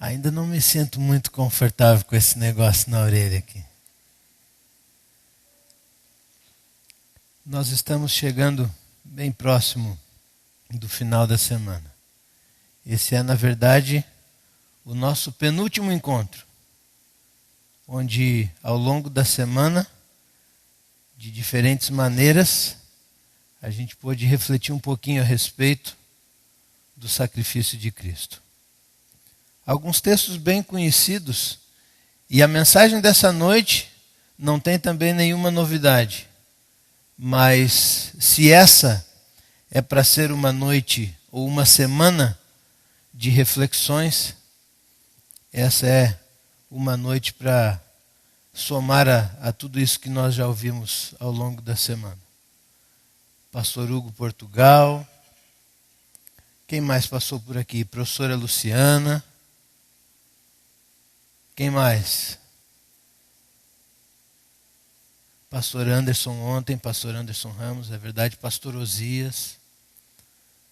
Ainda não me sinto muito confortável com esse negócio na orelha aqui. Nós estamos chegando bem próximo do final da semana. Esse é, na verdade, o nosso penúltimo encontro, onde ao longo da semana, de diferentes maneiras, a gente pôde refletir um pouquinho a respeito do sacrifício de Cristo. Alguns textos bem conhecidos, e a mensagem dessa noite não tem também nenhuma novidade. Mas se essa é para ser uma noite ou uma semana de reflexões, essa é uma noite para somar a tudo isso que nós já ouvimos ao longo da semana. Pastor Hugo Portugal, quem mais passou por aqui? Professora Luciana, quem mais? Pastor Anderson ontem, Pastor Anderson Ramos, é verdade, Pastor Osias.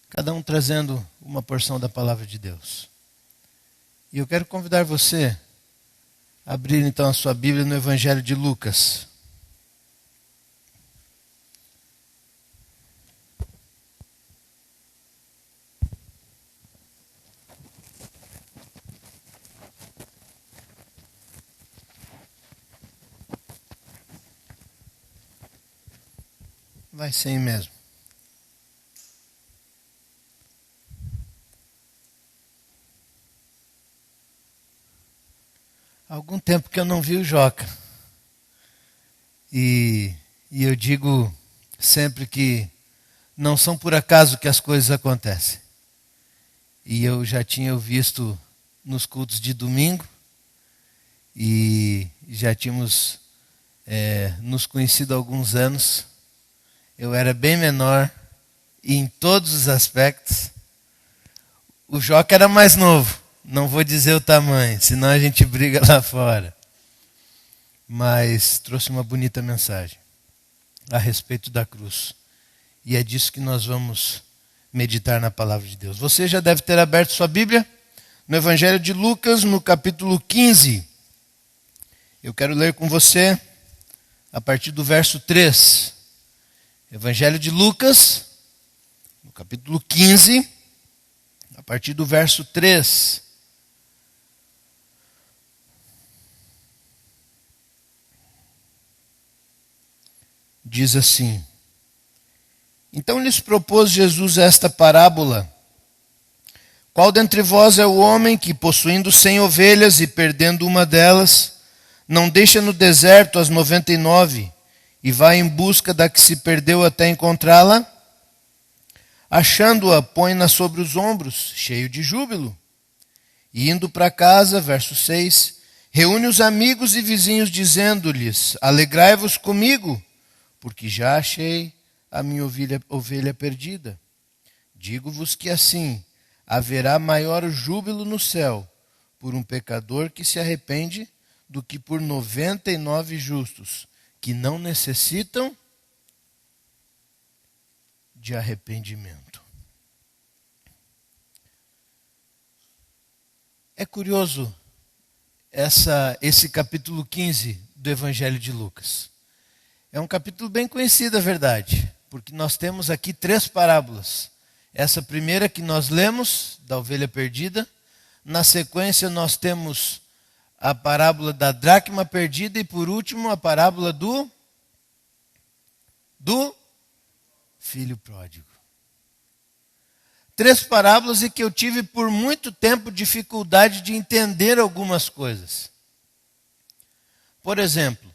Cada um trazendo uma porção da palavra de Deus. E eu quero convidar você a abrir então a sua Bíblia no Evangelho de Lucas. Vai ser mesmo. Há algum tempo que eu não vi o Joca. E eu digo sempre que não são por acaso que as coisas acontecem. E eu já tinha o visto nos cultos de domingo. E já tínhamos nos conhecido há alguns anos. Eu era bem menor e em todos os aspectos. O Joca era mais novo, não vou dizer o tamanho, senão a gente briga lá fora. Mas trouxe uma bonita mensagem a respeito da cruz. E é disso que nós vamos meditar na palavra de Deus. Você já deve ter aberto sua Bíblia no Evangelho de Lucas, no capítulo 15. Eu quero ler com você a partir do verso 3. Evangelho de Lucas, no capítulo 15, a partir do verso 3. Diz assim: Então lhes propôs Jesus esta parábola: Qual dentre vós é o homem que, possuindo 100 ovelhas e perdendo uma delas, não deixa no deserto as 99 e vai em busca da que se perdeu até encontrá-la? Achando-a, põe-na sobre os ombros, cheio de júbilo. E indo para casa, verso 6, reúne os amigos e vizinhos, dizendo-lhes: Alegrai-vos comigo, porque já achei a minha ovelha perdida. Digo-vos que assim haverá maior júbilo no céu por um pecador que se arrepende do que por 99 justos que não necessitam de arrependimento. É curioso esse capítulo 15 do Evangelho de Lucas. É um capítulo bem conhecido, é verdade, porque nós temos aqui 3 parábolas. Essa primeira que nós lemos, da ovelha perdida. Na sequência nós temos a parábola da dracma perdida e por último a parábola do filho pródigo. 3 parábolas e que eu tive por muito tempo dificuldade de entender algumas coisas. Por exemplo,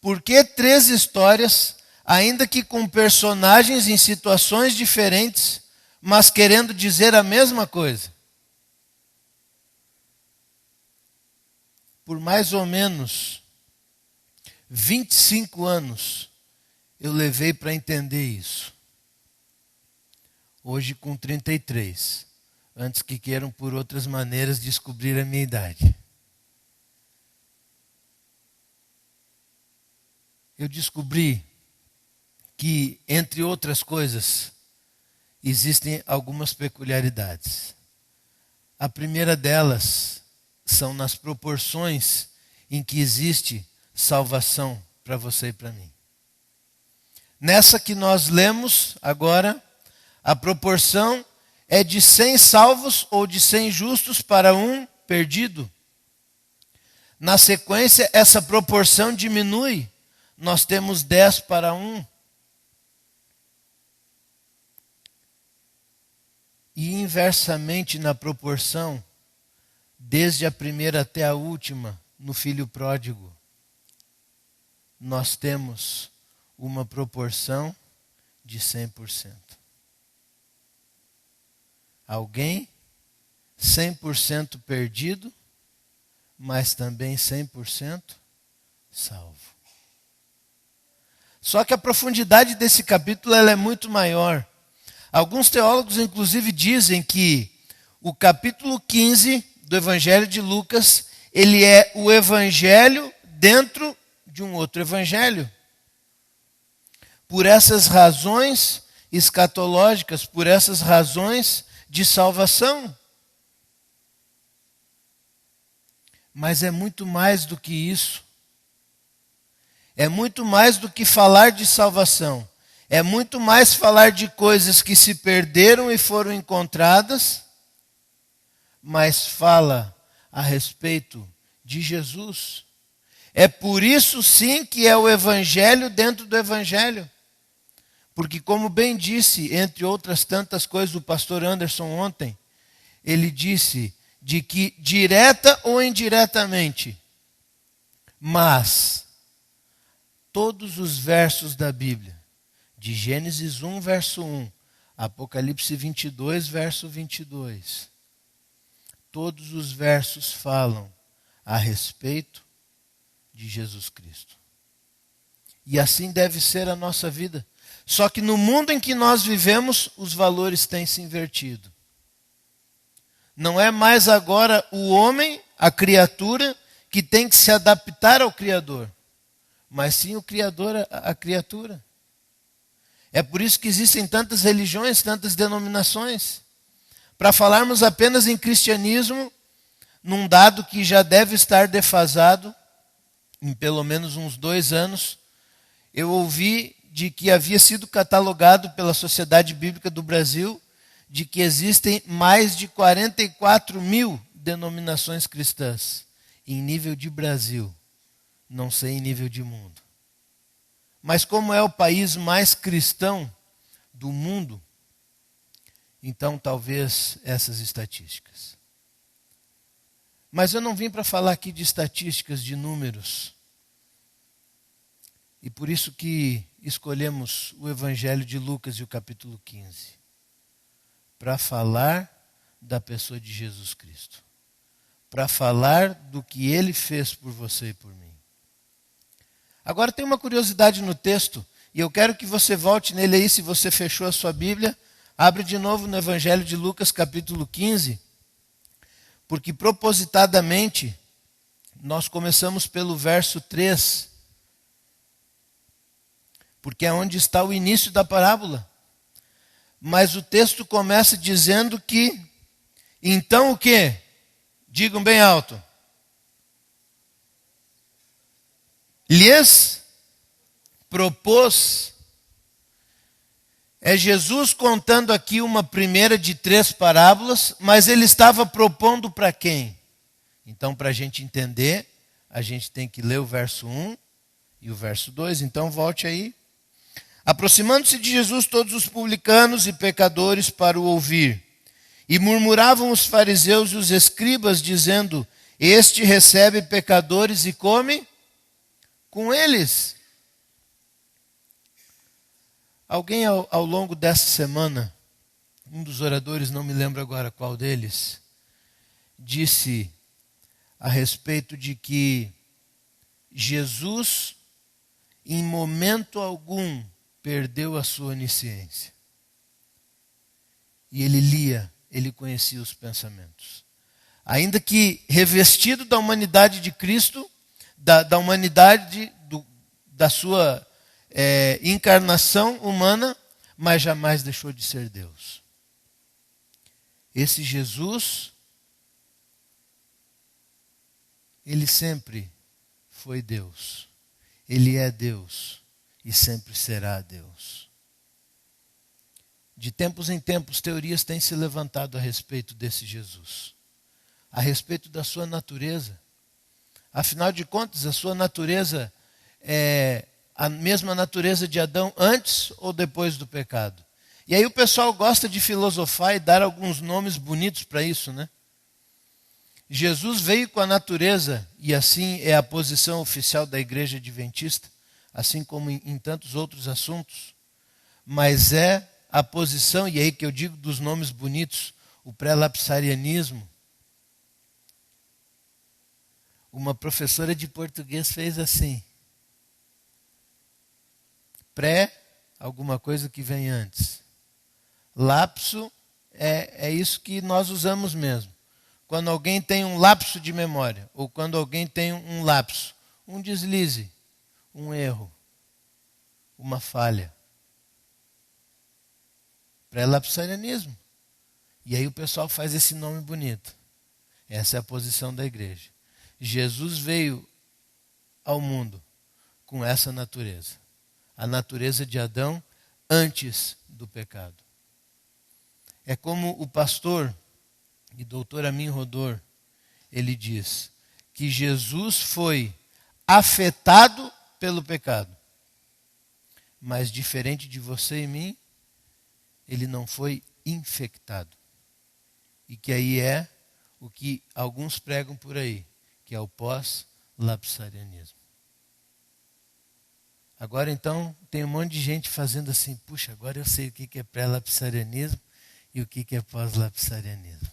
por que 3 histórias, ainda que com personagens em situações diferentes, mas querendo dizer a mesma coisa? Por mais ou menos 25 anos eu levei para entender isso. Hoje com 33, antes que queiram por outras maneiras descobrir a minha idade. Eu descobri que, entre outras coisas, existem algumas peculiaridades. A primeira delas são nas proporções em que existe salvação para você e para mim. Nessa que nós lemos agora, a proporção é de 100 salvos ou de 100 justos para um perdido. Na sequência, essa proporção diminui. Nós temos 10 para 1. E inversamente na proporção, desde a primeira até a última, no filho pródigo, nós temos uma proporção de 100%. Alguém 100% perdido, mas também 100% salvo. Só que a profundidade desse capítulo ela é muito maior. Alguns teólogos, inclusive, dizem que o capítulo 15 do Evangelho de Lucas, ele é o Evangelho dentro de um outro Evangelho. Por essas razões escatológicas, por essas razões de salvação. Mas é muito mais do que isso. É muito mais do que falar de salvação. É muito mais falar de coisas que se perderam e foram encontradas, mas fala a respeito de Jesus. É por isso sim que é o Evangelho dentro do Evangelho. Porque como bem disse, entre outras tantas coisas, o pastor Anderson ontem, ele disse de que direta ou indiretamente, mas todos os versos da Bíblia, de Gênesis 1, verso 1, Apocalipse 22, verso 22, todos os versos falam a respeito de Jesus Cristo. E assim deve ser a nossa vida. Só que no mundo em que nós vivemos, os valores têm se invertido. Não é mais agora o homem, a criatura, que tem que se adaptar ao Criador, mas sim o Criador, a criatura. É por isso que existem tantas religiões, tantas denominações. Para falarmos apenas em cristianismo, num dado que já deve estar defasado, em pelo menos uns 2 anos, eu ouvi de que havia sido catalogado pela Sociedade Bíblica do Brasil, de que existem mais de 44 mil denominações cristãs, em nível de Brasil, não sei em nível de mundo. Mas como é o país mais cristão do mundo, então talvez essas estatísticas. Mas eu não vim para falar aqui de estatísticas, de números. E por isso que escolhemos o Evangelho de Lucas e o capítulo 15. Para falar da pessoa de Jesus Cristo. Para falar do que Ele fez por você e por mim. Agora tem uma curiosidade no texto, e eu quero que você volte nele aí, se você fechou a sua Bíblia, abre de novo no Evangelho de Lucas, capítulo 15, porque propositadamente nós começamos pelo verso 3, porque é onde está o início da parábola. Mas o texto começa dizendo que, então o quê? Digam bem alto. Lhes propôs. É Jesus contando aqui uma primeira de 3 parábolas, mas ele estava propondo para quem? Então, para a gente entender, a gente tem que ler o verso 1 e o verso 2. Então, volte aí. Aproximando-se de Jesus todos os publicanos e pecadores para o ouvir. E murmuravam os fariseus e os escribas, dizendo: Este recebe pecadores e come com eles. Alguém ao longo dessa semana, um dos oradores, não me lembro agora qual deles, disse a respeito de que Jesus, em momento algum, perdeu a sua onisciência. E ele lia, ele conhecia os pensamentos. Ainda que revestido da humanidade de Cristo, da humanidade da sua encarnação humana, mas jamais deixou de ser Deus. Esse Jesus Ele sempre foi Deus. Ele é Deus e sempre será Deus. De tempos em tempos, teorias têm se levantado a respeito desse Jesus, a respeito da sua natureza. Afinal de contas, a sua natureza é a mesma natureza de Adão antes ou depois do pecado. E aí o pessoal gosta de filosofar e dar alguns nomes bonitos para isso, né? Jesus veio com a natureza, e assim é a posição oficial da Igreja Adventista, assim como em tantos outros assuntos, mas é a posição, e aí que eu digo dos nomes bonitos, o pré-lapsarianismo. Uma professora de português fez assim: pré, alguma coisa que vem antes. Lapso é isso que nós usamos mesmo. Quando alguém tem um lapso de memória, ou quando alguém tem um lapso, um deslize, um erro, uma falha. Pré-lapsarianismo. E aí o pessoal faz esse nome bonito. Essa é a posição da igreja. Jesus veio ao mundo com essa natureza. A natureza de Adão antes do pecado. É como o pastor e doutor Amin Rodor, ele diz que Jesus foi afetado pelo pecado. Mas diferente de você e mim, ele não foi infectado. E que aí é o que alguns pregam por aí, que é o pós-lapsarianismo. Agora então, tem um monte de gente fazendo assim: puxa, agora eu sei o que é pré-lapsarianismo e o que é pós-lapsarianismo.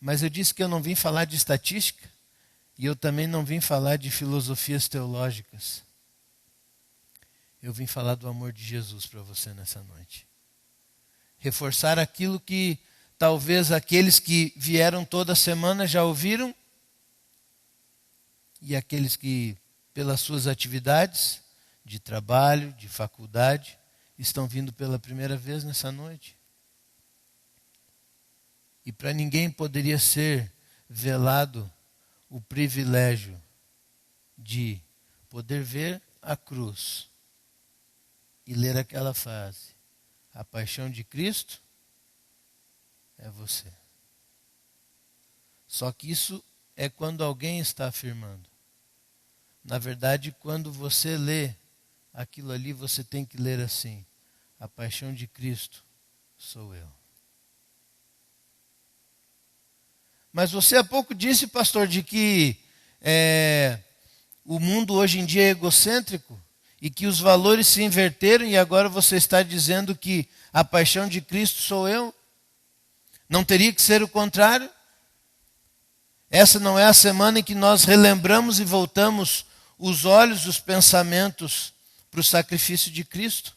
Mas eu disse que eu não vim falar de estatística e eu também não vim falar de filosofias teológicas. Eu vim falar do amor de Jesus para você nessa noite. Reforçar aquilo que talvez aqueles que vieram toda semana já ouviram e aqueles que, pelas suas atividades de trabalho, de faculdade, estão vindo pela primeira vez nessa noite. E para ninguém poderia ser velado o privilégio de poder ver a cruz e ler aquela frase: a paixão de Cristo é você. Só que isso é quando alguém está afirmando. Na verdade, quando você lê aquilo ali, você tem que ler assim: a paixão de Cristo sou eu. Mas você há pouco disse, pastor, de que o mundo hoje em dia é egocêntrico e que os valores se inverteram, e agora você está dizendo que a paixão de Cristo sou eu? Não teria que ser o contrário? Essa não é a semana em que nós relembramos e voltamos os olhos, os pensamentos para o sacrifício de Cristo?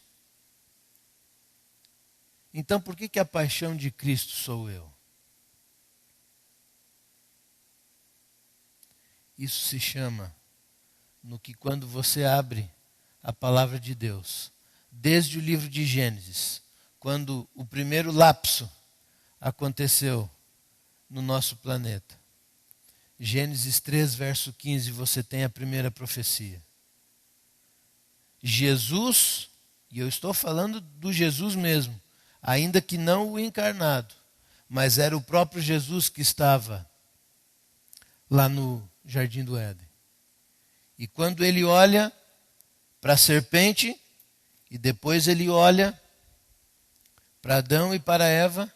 Então por que a paixão de Cristo sou eu? Isso se chama, no que quando você abre a palavra de Deus, desde o livro de Gênesis, quando o primeiro lapso aconteceu no nosso planeta. Gênesis 3, verso 15, você tem a primeira profecia. Jesus, e eu estou falando do Jesus mesmo, ainda que não o encarnado, mas era o próprio Jesus que estava lá no Jardim do Éden. E quando ele olha para a serpente, e depois ele olha para Adão e para Eva,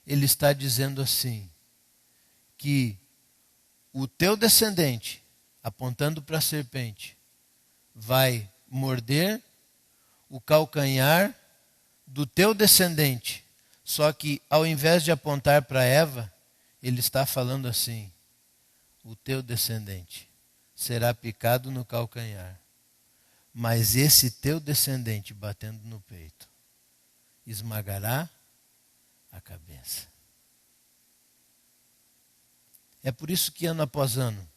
ele está dizendo assim, que o teu descendente, apontando para a serpente, vai morder o calcanhar do teu descendente. Só que ao invés de apontar para Eva, ele está falando assim: o teu descendente será picado no calcanhar, mas esse teu descendente, batendo no peito, esmagará a cabeça. É por isso que ano após ano,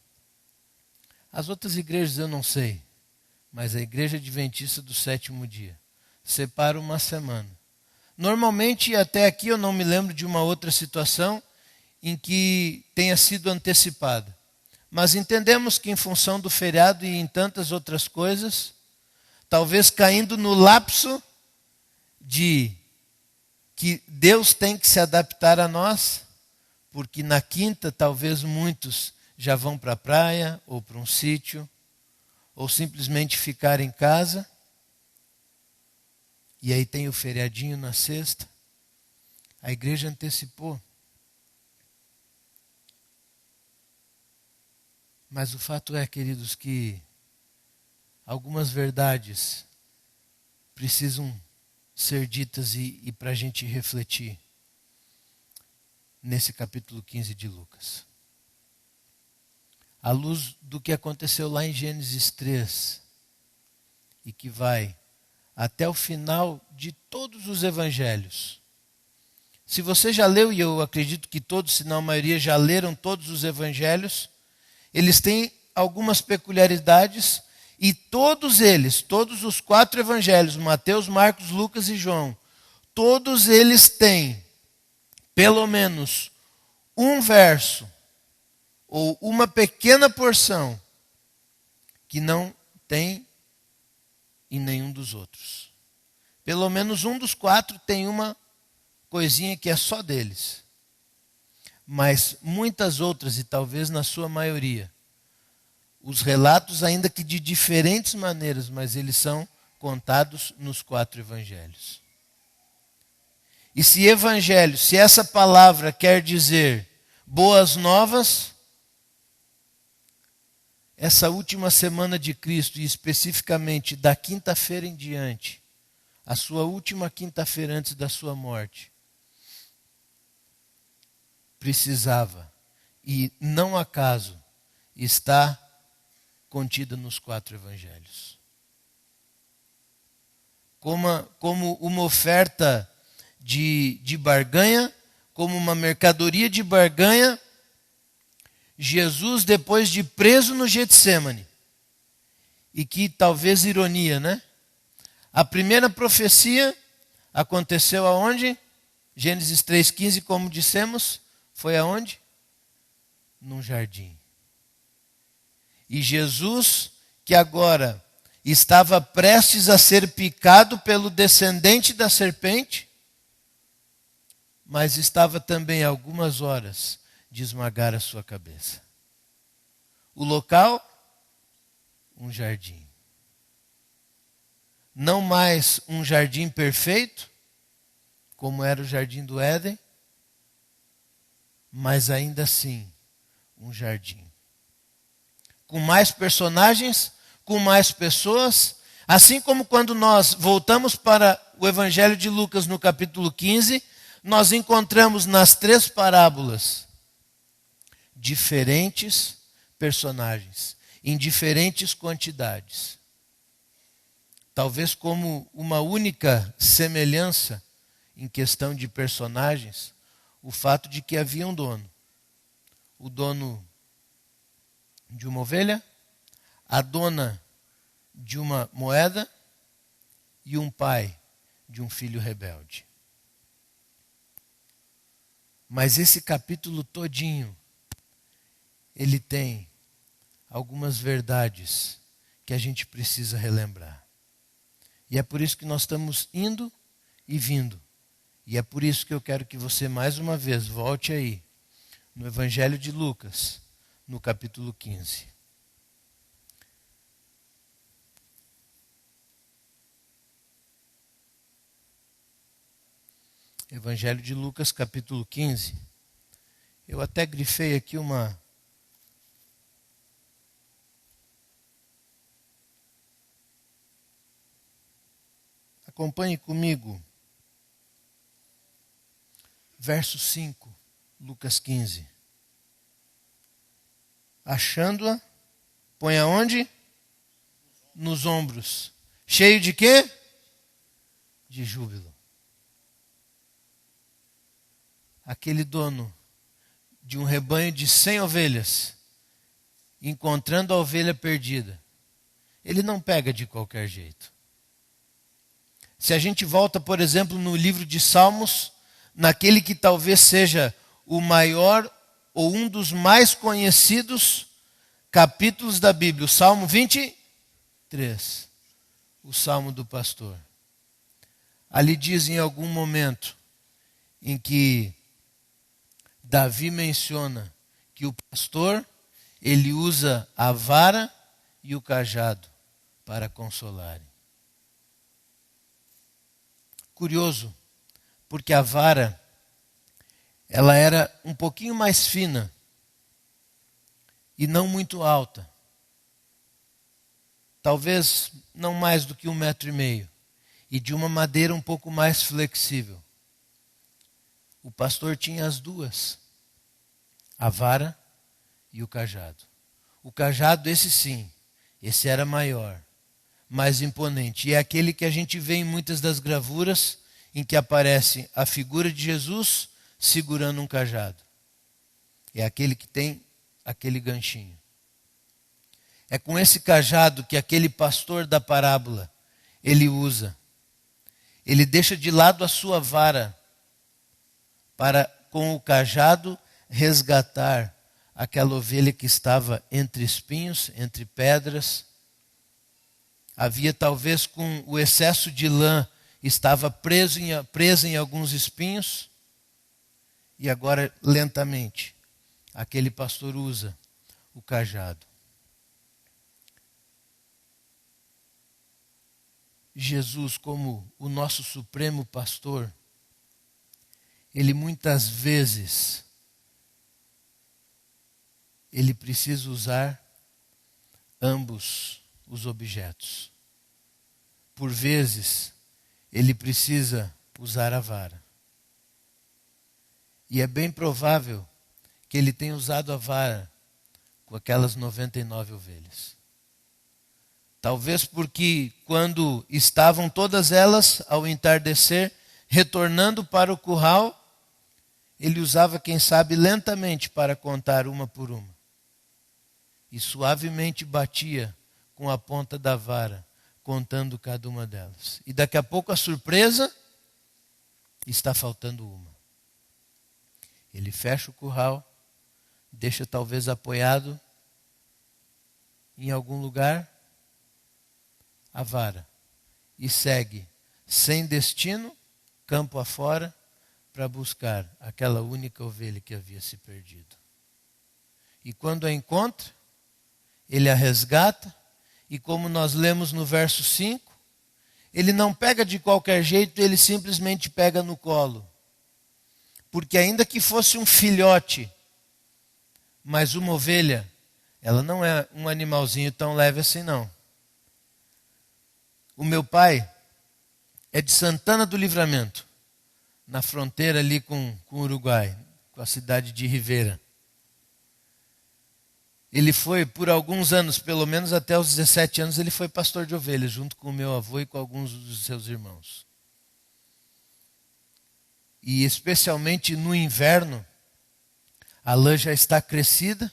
as outras igrejas eu não sei, mas a Igreja Adventista do Sétimo Dia separa uma semana. Normalmente, até aqui eu não me lembro de uma outra situação em que tenha sido antecipada. Mas entendemos que em função do feriado e em tantas outras coisas, talvez caindo no lapso de que Deus tem que se adaptar a nós, porque na quinta talvez muitos já vão para a praia ou para um sítio, ou simplesmente ficar em casa. E aí tem o feriadinho na sexta. A igreja antecipou. Mas o fato é, queridos, que algumas verdades precisam ser ditas e para a gente refletir nesse capítulo 15 de Lucas. À luz do que aconteceu lá em Gênesis 3 e que vai até o final de todos os evangelhos. Se você já leu, e eu acredito que todos, se não a maioria, já leram todos os evangelhos, eles têm algumas peculiaridades e todos eles, todos os 4 evangelhos, Mateus, Marcos, Lucas e João, todos eles têm pelo menos um verso ou uma pequena porção que não tem em nenhum dos outros. Pelo menos um dos 4 tem uma coisinha que é só deles. Mas muitas outras, e talvez na sua maioria, os relatos, ainda que de diferentes maneiras, mas eles são contados nos 4 evangelhos. E se evangelho, se essa palavra quer dizer boas novas, essa última semana de Cristo, e especificamente da quinta-feira em diante, a sua última quinta-feira antes da sua morte, precisava, e não acaso, está contida nos 4 evangelhos. Como uma oferta de barganha, como uma mercadoria de barganha, Jesus, depois de preso no Getsêmani, e que talvez ironia, né? A primeira profecia aconteceu aonde? Gênesis 3,15, como dissemos, foi aonde? Num jardim. E Jesus, que agora estava prestes a ser picado pelo descendente da serpente, mas estava também a algumas horas de esmagar a sua cabeça. O local? Um jardim. Não mais um jardim perfeito, como era o jardim do Éden, mas ainda assim, um jardim. Com mais personagens, com mais pessoas, assim como quando nós voltamos para o Evangelho de Lucas no capítulo 15, nós encontramos nas 3 parábolas diferentes personagens, em diferentes quantidades. Talvez como uma única semelhança em questão de personagens, o fato de que havia um dono. O dono de uma ovelha, a dona de uma moeda e um pai de um filho rebelde. Mas esse capítulo todinho, ele tem algumas verdades que a gente precisa relembrar. E é por isso que nós estamos indo e vindo. E é por isso que eu quero que você mais uma vez volte aí no Evangelho de Lucas, no capítulo 15. Evangelho de Lucas, capítulo 15. Eu até grifei aqui uma... Acompanhe comigo. Verso 5, Lucas 15. Achando-a, põe aonde? Nos ombros. Cheio de quê? De júbilo. Aquele dono de um rebanho de 100 ovelhas, encontrando a ovelha perdida, ele não pega de qualquer jeito. Se a gente volta, por exemplo, no livro de Salmos, naquele que talvez seja o maior ou um dos mais conhecidos capítulos da Bíblia, o Salmo 23, o Salmo do pastor. Ali diz em algum momento em que Davi menciona que o pastor, ele usa a vara e o cajado para consolarem. Curioso, porque a vara, ela era um pouquinho mais fina e não muito alta. Talvez não mais do que 1,5 metros. E de uma madeira um pouco mais flexível. O pastor tinha as duas, a vara e o cajado. O cajado, esse sim, esse era maior, mais imponente. E é aquele que a gente vê em muitas das gravuras em que aparece a figura de Jesus segurando um cajado. É aquele que tem aquele ganchinho. É com esse cajado que aquele pastor da parábola, ele usa. Ele deixa de lado a sua vara para, com o cajado, resgatar aquela ovelha que estava entre espinhos, entre pedras. Havia talvez com o excesso de lã, estava presa em alguns espinhos. E agora, lentamente, aquele pastor usa o cajado. Jesus, como o nosso supremo pastor, ele muitas vezes, ele precisa usar ambos os objetos. Por vezes, ele precisa usar a vara. E é bem provável que ele tenha usado a vara com aquelas 99 ovelhas. Talvez porque quando estavam todas elas, ao entardecer, retornando para o curral, ele usava, quem sabe, lentamente para contar uma por uma. E suavemente batia com a ponta da vara, contando cada uma delas. E daqui a pouco a surpresa, está faltando uma. Ele fecha o curral, deixa talvez apoiado em algum lugar a vara e segue sem destino, campo afora, para buscar aquela única ovelha que havia se perdido. E quando a encontra, ele a resgata, e como nós lemos no verso 5, ele não pega de qualquer jeito, ele simplesmente pega no colo. Porque ainda que fosse um filhote, mas uma ovelha, ela não é um animalzinho tão leve assim não. O meu pai é de Santana do Livramento, na fronteira ali com o Uruguai, com a cidade de Rivera. Ele foi, por alguns anos, pelo menos até os 17 anos, ele foi pastor de ovelhas, junto com o meu avô e com alguns dos seus irmãos. E especialmente no inverno, a lã já está crescida,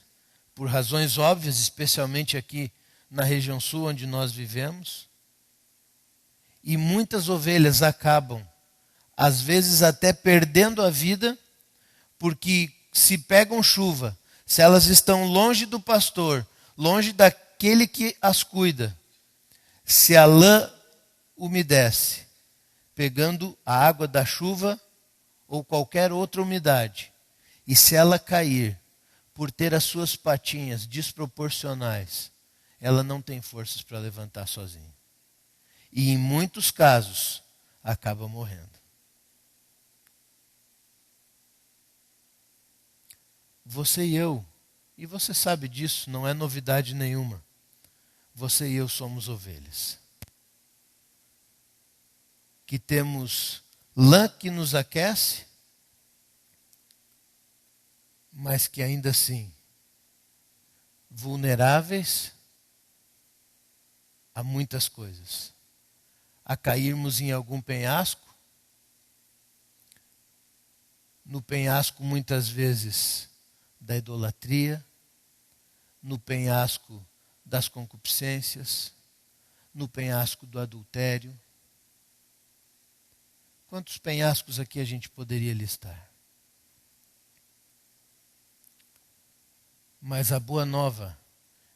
por razões óbvias, especialmente aqui na região sul, onde nós vivemos. E muitas ovelhas acabam, às vezes até perdendo a vida, porque se pegam chuva, se elas estão longe do pastor, longe daquele que as cuida, se a lã umedece, pegando a água da chuva ou qualquer outra umidade, e se ela cair, por ter as suas patinhas desproporcionais, ela não tem forças para levantar sozinha. E em muitos casos, acaba morrendo. Você e eu, e você sabe disso, não é novidade nenhuma. Você e eu somos ovelhas. Que temos lã que nos aquece, mas que ainda assim, vulneráveis a muitas coisas. A cairmos em algum penhasco, no penhasco muitas vezes da idolatria, no penhasco das concupiscências, no penhasco do adultério. Quantos penhascos aqui a gente poderia listar? Mas a boa nova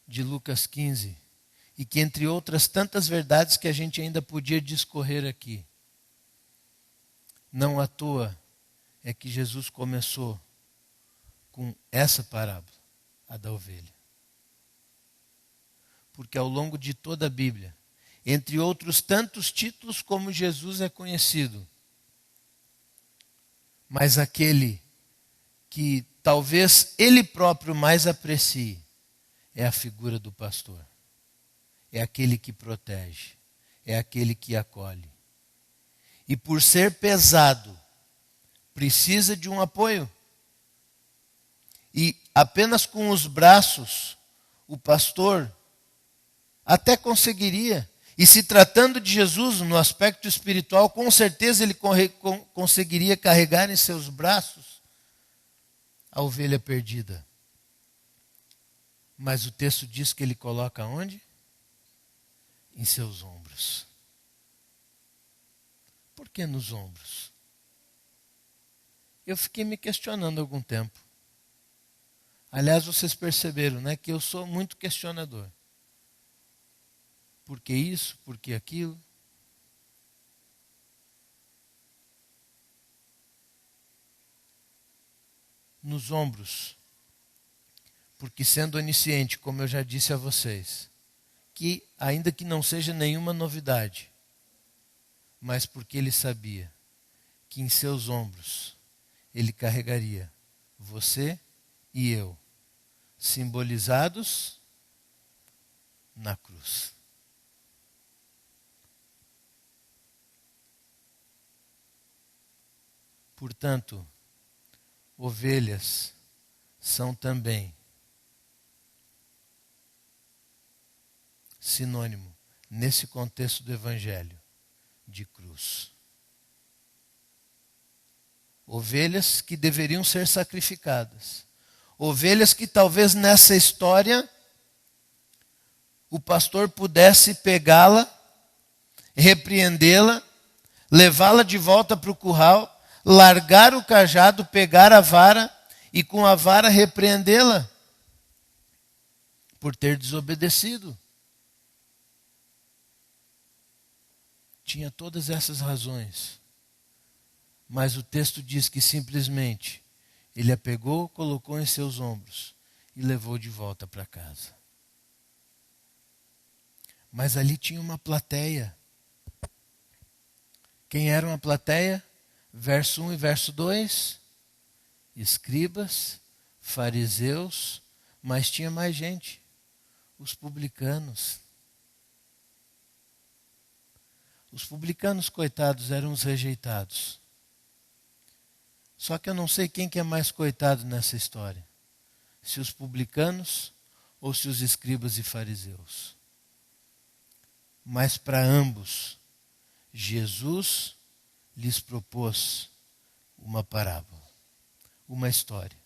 de Lucas 15, e que entre outras tantas verdades que a gente ainda podia discorrer aqui, não à toa é que Jesus começou com essa parábola, a da ovelha. Porque ao longo de toda a Bíblia, entre outros tantos títulos como Jesus é conhecido, mas aquele que talvez ele próprio mais aprecie é a figura do pastor. É aquele que protege, é aquele que acolhe. E por ser pesado, precisa de um apoio. E apenas com os braços, o pastor até conseguiria. E se tratando de Jesus, no aspecto espiritual, com certeza ele conseguiria carregar em seus braços a ovelha perdida. Mas o texto diz que ele coloca onde? Em seus ombros. Por que nos ombros? Eu fiquei me questionando há algum tempo. Aliás, vocês perceberam, né, que eu sou muito questionador. Por que isso? Por que aquilo? Nos ombros. Porque sendo onisciente, como eu já disse a vocês, que ainda que não seja nenhuma novidade, mas porque ele sabia que em seus ombros ele carregaria você e eu, simbolizados na cruz. Portanto, ovelhas são também sinônimo, nesse contexto do Evangelho, de cruz. Ovelhas que deveriam ser sacrificadas. Ovelhas que talvez nessa história o pastor pudesse pegá-la, repreendê-la, levá-la de volta para o curral, largar o cajado, pegar a vara e com a vara repreendê-la por ter desobedecido. Tinha todas essas razões. Mas o texto diz que simplesmente ele a pegou, colocou em seus ombros e levou de volta para casa. Mas ali tinha uma plateia. Quem era uma plateia? Verso 1 e verso 2. Escribas, fariseus, mas tinha mais gente. Os publicanos. Os publicanos, coitados, eram os rejeitados. Só que eu não sei quem que é mais coitado nessa história. Se os publicanos ou se os escribas e fariseus. Mas para ambos, Jesus lhes propôs uma parábola, uma história.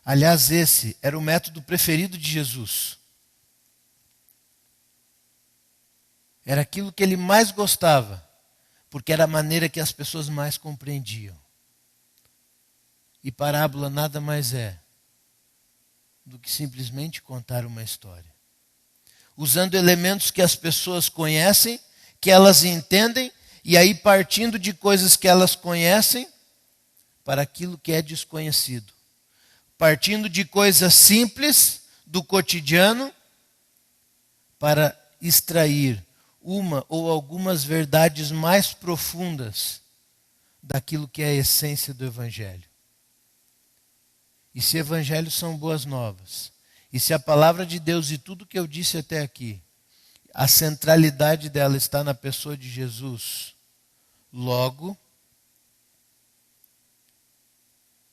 Aliás, esse era o método preferido de Jesus. Era aquilo que ele mais gostava, porque era a maneira que as pessoas mais compreendiam. E parábola nada mais é do que simplesmente contar uma história. Usando elementos que as pessoas conhecem, que elas entendem, e aí partindo de coisas que elas conhecem para aquilo que é desconhecido. Partindo de coisas simples do cotidiano para extrair uma ou algumas verdades mais profundas daquilo que é a essência do Evangelho. E se Evangelho são boas novas, e se a palavra de Deus e tudo que eu disse até aqui, a centralidade dela está na pessoa de Jesus, logo,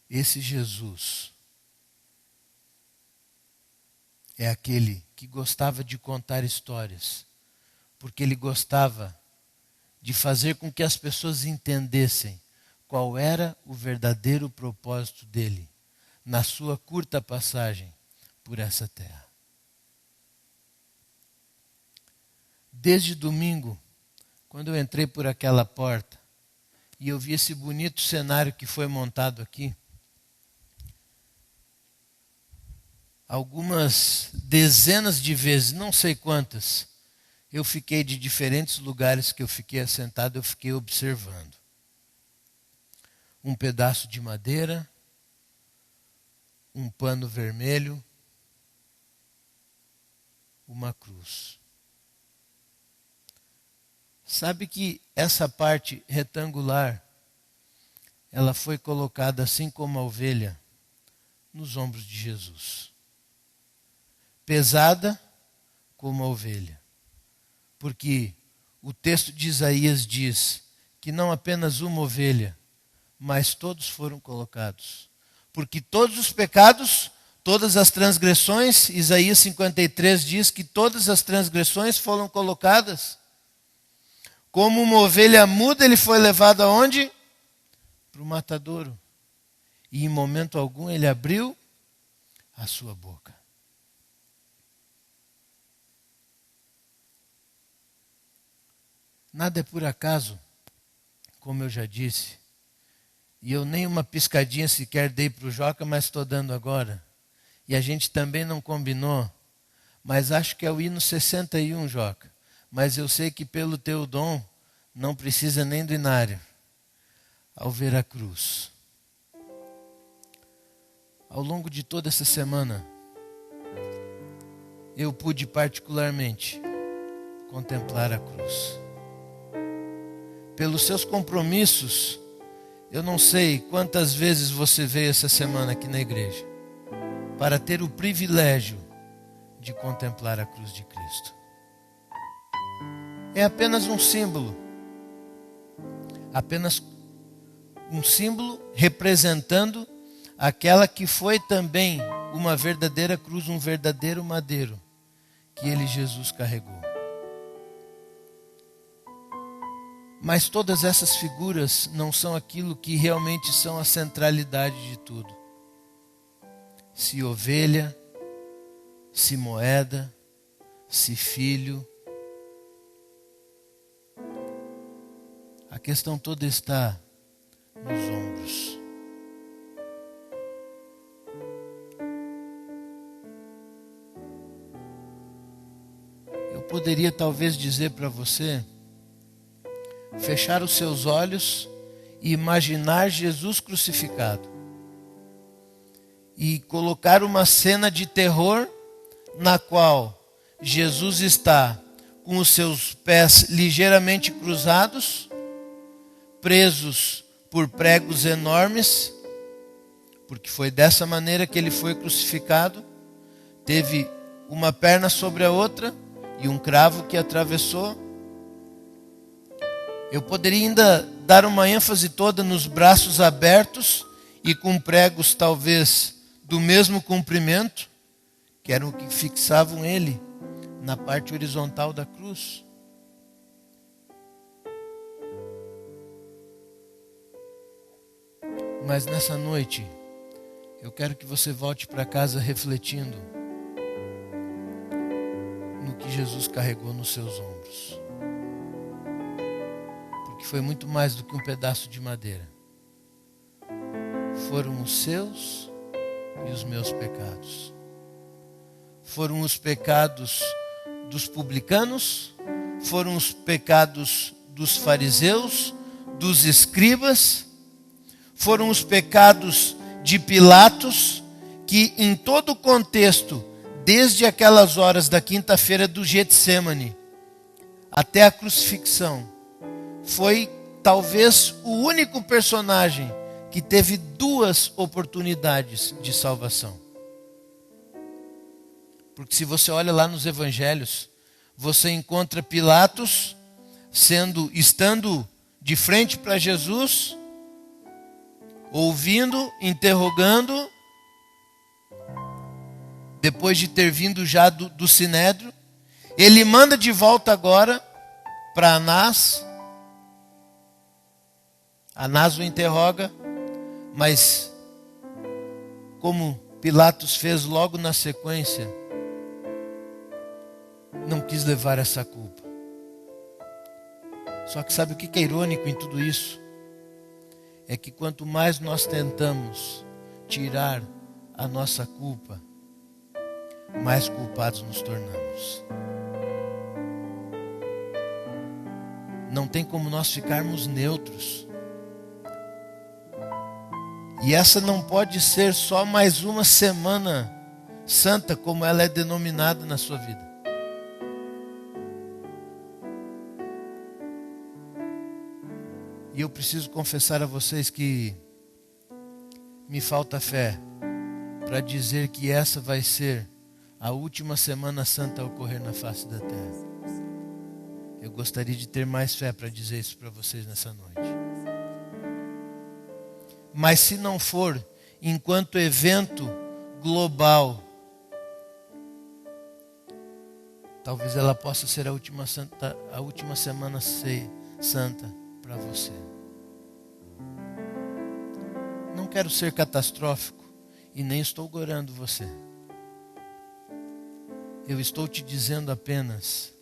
esse Jesus é aquele que gostava de contar histórias, porque ele gostava de fazer com que as pessoas entendessem qual era o verdadeiro propósito dele na sua curta passagem por essa terra. Desde domingo, quando eu entrei por aquela porta e eu vi esse bonito cenário que foi montado aqui, algumas dezenas de vezes, não sei quantas, eu fiquei de diferentes lugares que eu fiquei assentado, eu fiquei observando. Um pedaço de madeira, um pano vermelho, uma cruz. Sabe que essa parte retangular, ela foi colocada assim como a ovelha, nos ombros de Jesus. Pesada como a ovelha. Porque o texto de Isaías diz que não apenas uma ovelha, mas todos foram colocados. Porque todos os pecados, todas as transgressões, Isaías 53 diz que todas as transgressões foram colocadas. Como uma ovelha muda, ele foi levado aonde? Para o matadouro. E em momento algum ele abriu a sua boca. Nada é por acaso, como eu já disse. E eu nem uma piscadinha sequer dei para o Joca, mas estou dando agora. E a gente também não combinou, mas acho que é o hino 61, Joca. Mas eu sei que pelo teu dom não precisa nem do inário. Ao ver a cruz. Ao longo de toda essa semana, eu pude particularmente contemplar a cruz. Pelos seus compromissos, eu não sei quantas vezes você veio essa semana aqui na igreja para ter o privilégio de contemplar a cruz de Cristo. É apenas um símbolo. Apenas um símbolo representando aquela que foi também uma verdadeira cruz, um verdadeiro madeiro que ele, Jesus, carregou. Mas todas essas figuras não são aquilo que realmente são a centralidade de tudo. Se ovelha, se moeda, se filho. A questão toda está nos ombros. Eu poderia talvez dizer para você, fechar os seus olhos e imaginar Jesus crucificado. E colocar uma cena de terror na qual Jesus está com os seus pés ligeiramente cruzados, presos por pregos enormes, porque foi dessa maneira que ele foi crucificado. Teve uma perna sobre a outra e um cravo que atravessou. Eu poderia ainda dar uma ênfase toda nos braços abertos e com pregos talvez do mesmo comprimento, que eram que fixavam ele na parte horizontal da cruz. Mas nessa noite, eu quero que você volte para casa refletindo no que Jesus carregou nos seus ombros. Porque foi muito mais do que um pedaço de madeira. Foram os seus e os meus pecados. Foram os pecados dos publicanos, foram os pecados dos fariseus, dos escribas, foram os pecados de Pilatos, que em todo o contexto, desde aquelas horas da quinta-feira do Getsêmani até a crucifixão, foi talvez o único personagem que teve duas oportunidades de salvação. Porque se você olha lá nos evangelhos, você encontra Pilatos estando de frente para Jesus, ouvindo, interrogando, depois de ter vindo já do Sinédrio, ele manda de volta agora para Anás. Anás o interroga, mas como Pilatos fez logo na sequência, não quis levar essa culpa. Só que sabe o que é irônico em tudo isso? É que quanto mais nós tentamos tirar a nossa culpa, mais culpados nos tornamos. Não tem como nós ficarmos neutros. E essa não pode ser só mais uma semana santa, como ela é denominada na sua vida. E eu preciso confessar a vocês que me falta fé para dizer que essa vai ser a última semana santa a ocorrer na face da terra. Eu gostaria de ter mais fé para dizer isso para vocês nessa noite. Mas se não for, enquanto evento global, talvez ela possa ser a última semana santa para você. Não quero ser catastrófico e nem estou gorando você. Eu estou te dizendo apenas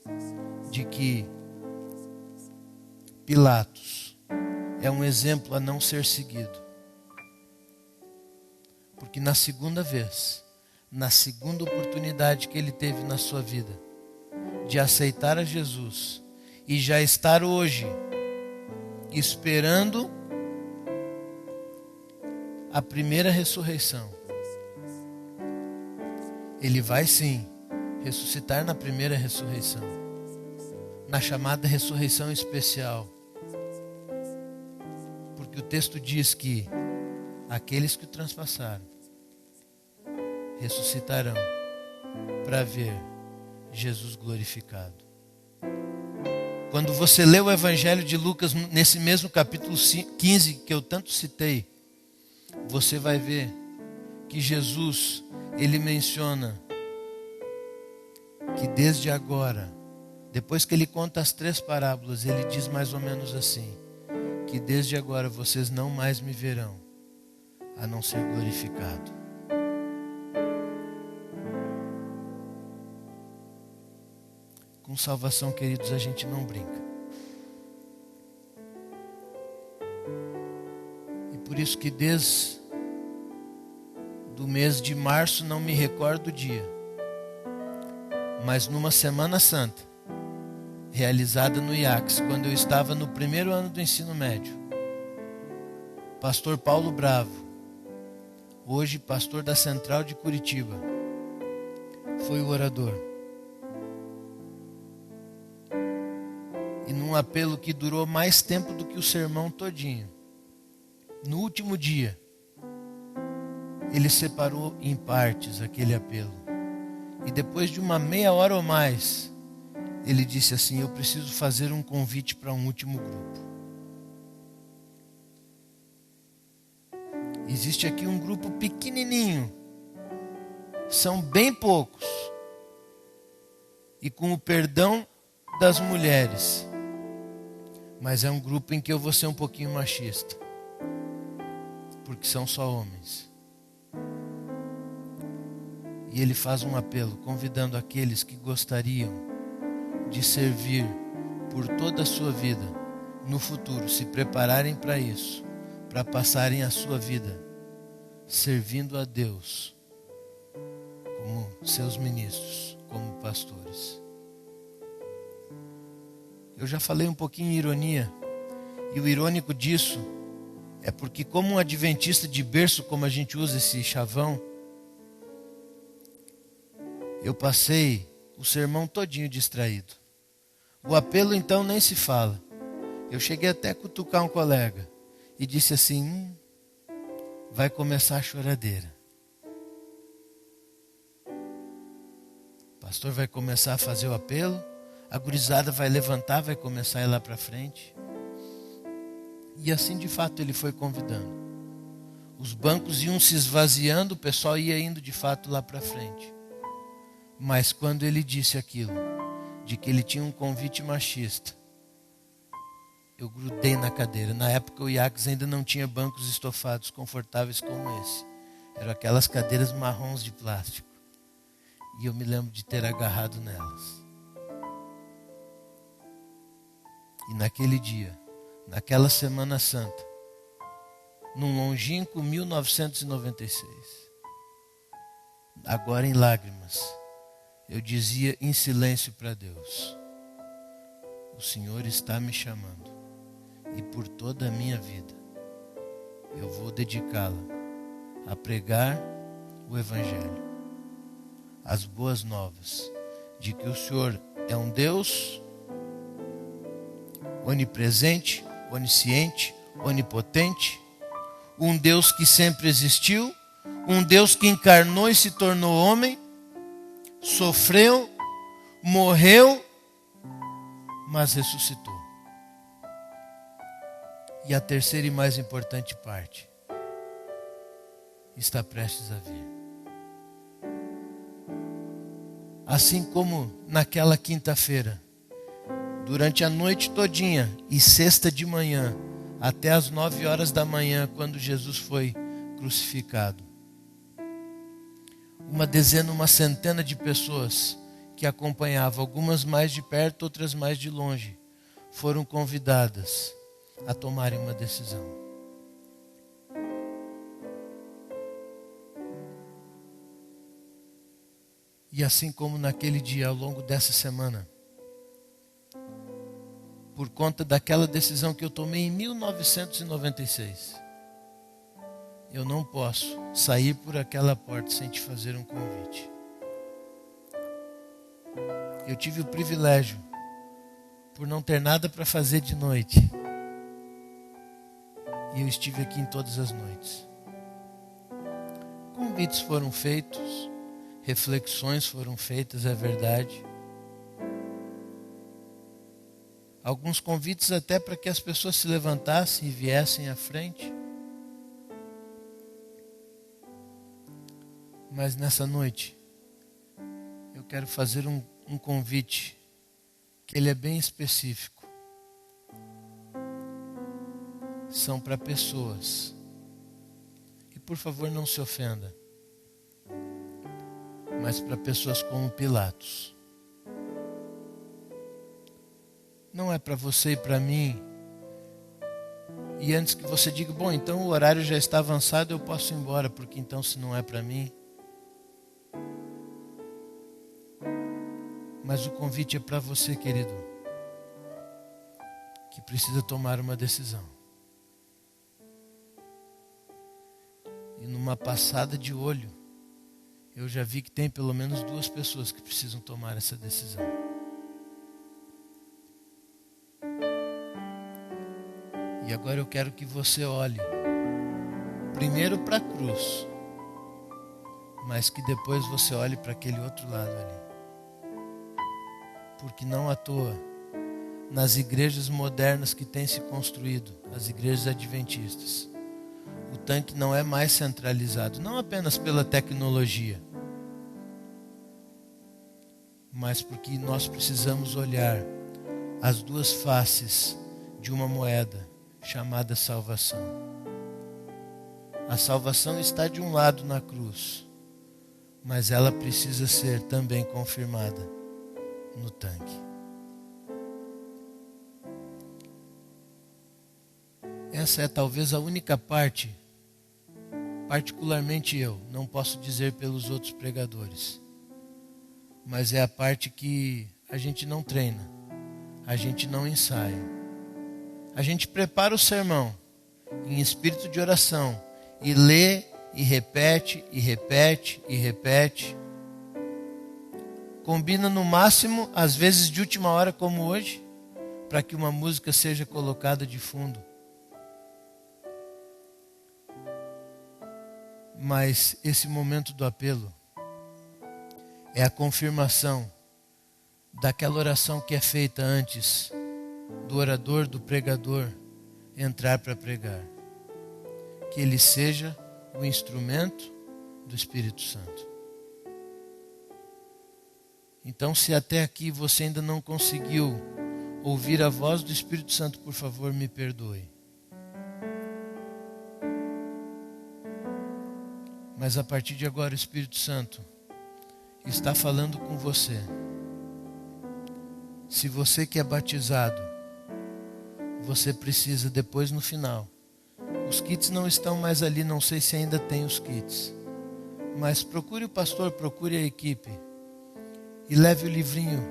de que Pilatos é um exemplo a não ser seguido. Porque na segunda vez, na segunda oportunidade que ele teve na sua vida, de aceitar a Jesus e já estar hoje esperando a primeira ressurreição, ele vai sim ressuscitar na primeira ressurreição, na chamada ressurreição especial. Porque o texto diz que aqueles que o transpassaram ressuscitarão para ver Jesus glorificado. Quando você lê o Evangelho de Lucas, nesse mesmo capítulo 15 que eu tanto citei, você vai ver que Jesus, ele menciona que desde agora, depois que ele conta as 3 parábolas, ele diz mais ou menos assim, que desde agora vocês não mais me verão, a não ser glorificado. Com salvação, queridos, a gente não brinca. E por isso que desde do mês de março, não me recordo o dia, mas numa Semana Santa, realizada no IACS, quando eu estava no primeiro ano do ensino médio, pastor Paulo Bravo, hoje pastor da Central de Curitiba, foi o orador. E num apelo que durou mais tempo do que o sermão todinho, no último dia, ele separou em partes aquele apelo. E depois de uma meia hora ou mais, ele disse assim: eu preciso fazer um convite para um último grupo. Existe aqui um grupo pequenininho, são bem poucos, e com o perdão das mulheres, mas é um grupo em que eu vou ser um pouquinho machista, porque são só homens. E ele faz um apelo, convidando aqueles que gostariam de servir por toda a sua vida, no futuro, se prepararem para isso, para passarem a sua vida servindo a Deus, como seus ministros, como pastores. Eu já falei um pouquinho em ironia, e o irônico disso é porque, como um adventista de berço, como a gente usa esse chavão, eu passei o sermão todinho distraído. O apelo então nem se fala. Eu cheguei até a cutucar um colega e disse assim: vai começar a choradeira. O pastor vai começar a fazer o apelo, a gurizada vai levantar, vai começar a ir lá para frente. E assim de fato ele foi convidando. Os bancos iam se esvaziando, o pessoal ia indo de fato lá para frente. Mas quando ele disse aquilo, de que ele tinha um convite machista, eu grudei na cadeira. Na época o IACS ainda não tinha bancos estofados confortáveis como esse. Eram aquelas cadeiras marrons de plástico. E eu me lembro de ter agarrado nelas. E naquele dia, naquela Semana Santa, num longínquo 1996, agora em lágrimas, eu dizia em silêncio para Deus: o Senhor está me chamando, e por toda a minha vida eu vou dedicá-la a pregar o Evangelho, as boas novas de que o Senhor é um Deus onipresente, onisciente, onipotente, um Deus que sempre existiu, um Deus que encarnou e se tornou homem, sofreu, morreu, mas ressuscitou. E a terceira e mais importante parte está prestes a vir. Assim como naquela quinta-feira, durante a noite todinha e sexta de manhã, até as 9 horas da manhã, quando Jesus foi crucificado, uma dezena, uma centena de pessoas que acompanhavam, algumas mais de perto, outras mais de longe, foram convidadas a tomarem uma decisão. E assim como naquele dia, ao longo dessa semana, por conta daquela decisão que eu tomei em 1996, eu não posso sair por aquela porta sem te fazer um convite. Eu tive o privilégio, por não ter nada para fazer de noite, e eu estive aqui em todas as noites. Convites foram feitos, reflexões foram feitas, é verdade. Alguns convites até para que as pessoas se levantassem e viessem à frente. Mas nessa noite, eu quero fazer um convite, que ele é bem específico. São para pessoas. E por favor não se ofenda. Mas para pessoas como Pilatos. Não é para você e para mim. E antes que você diga, bom, então o horário já está avançado, eu posso ir embora, porque então se não é para mim. Mas o convite é para você, querido, que precisa tomar uma decisão. E numa passada de olho, eu já vi que tem pelo menos 2 pessoas que precisam tomar essa decisão. E agora eu quero que você olhe primeiro para a cruz, mas que depois você olhe para aquele outro lado ali. Porque não à toa, nas igrejas modernas que têm se construído, as igrejas adventistas, o tanque não é mais centralizado, não apenas pela tecnologia, mas porque nós precisamos olhar as 2 faces de uma moeda chamada salvação. A salvação está de um lado na cruz, mas ela precisa ser também confirmada no tanque. Essa é talvez a única parte, particularmente eu, não posso dizer pelos outros pregadores, mas é a parte que a gente não treina, a gente não ensaia. A gente prepara o sermão em espírito de oração e lê e repete, e repete, e repete. Combina no máximo, às vezes de última hora como hoje, para que uma música seja colocada de fundo. Mas esse momento do apelo é a confirmação daquela oração que é feita antes do orador, do pregador entrar para pregar. Que ele seja o instrumento do Espírito Santo. Então, se até aqui você ainda não conseguiu ouvir a voz do Espírito Santo, por favor, me perdoe. Mas a partir de agora o Espírito Santo está falando com você. Se você que é batizado, você precisa depois no final. Os kits não estão mais ali, não sei se ainda tem os kits. Mas procure o pastor, procure a equipe. E leve o livrinho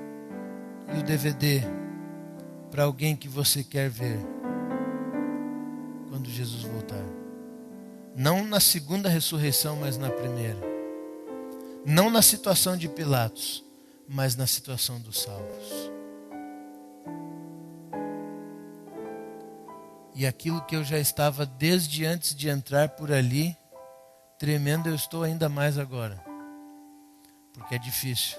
e o DVD para alguém que você quer ver quando Jesus voltar. Não na segunda ressurreição, mas na primeira. Não na situação de Pilatos, mas na situação dos salvos. E aquilo que eu já estava desde antes de entrar por ali, tremendo, eu estou ainda mais agora. Porque é difícil.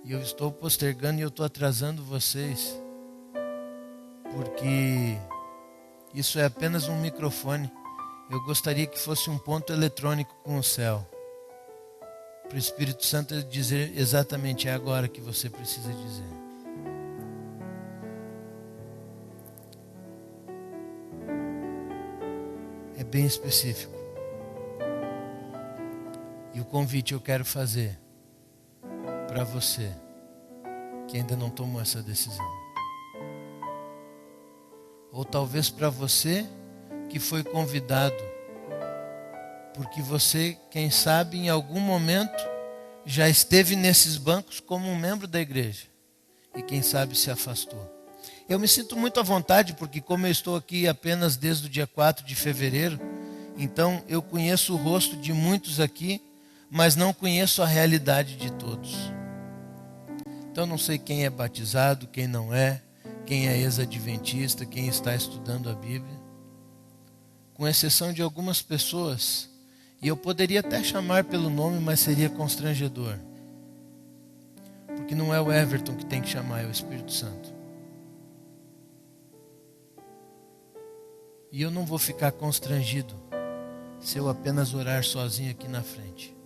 E eu estou postergando e eu estou atrasando vocês. Porque isso é apenas um microfone. Eu gostaria que fosse um ponto eletrônico com o céu. Para o Espírito Santo dizer exatamente, é agora que você precisa dizer. É bem específico. E o convite eu quero fazer para você que ainda não tomou essa decisão. Ou talvez para você que foi convidado, porque você, quem sabe, em algum momento já esteve nesses bancos como um membro da igreja e quem sabe se afastou. Eu me sinto muito à vontade, porque como eu estou aqui apenas desde o dia 4 de fevereiro, então eu conheço o rosto de muitos aqui, mas não conheço a realidade de todos. Então não sei quem é batizado, quem não é, quem é ex-adventista, quem está estudando a Bíblia. Com exceção de algumas pessoas, e eu poderia até chamar pelo nome, mas seria constrangedor. Porque não é o Everton que tem que chamar, é o Espírito Santo. E eu não vou ficar constrangido se eu apenas orar sozinho aqui na frente.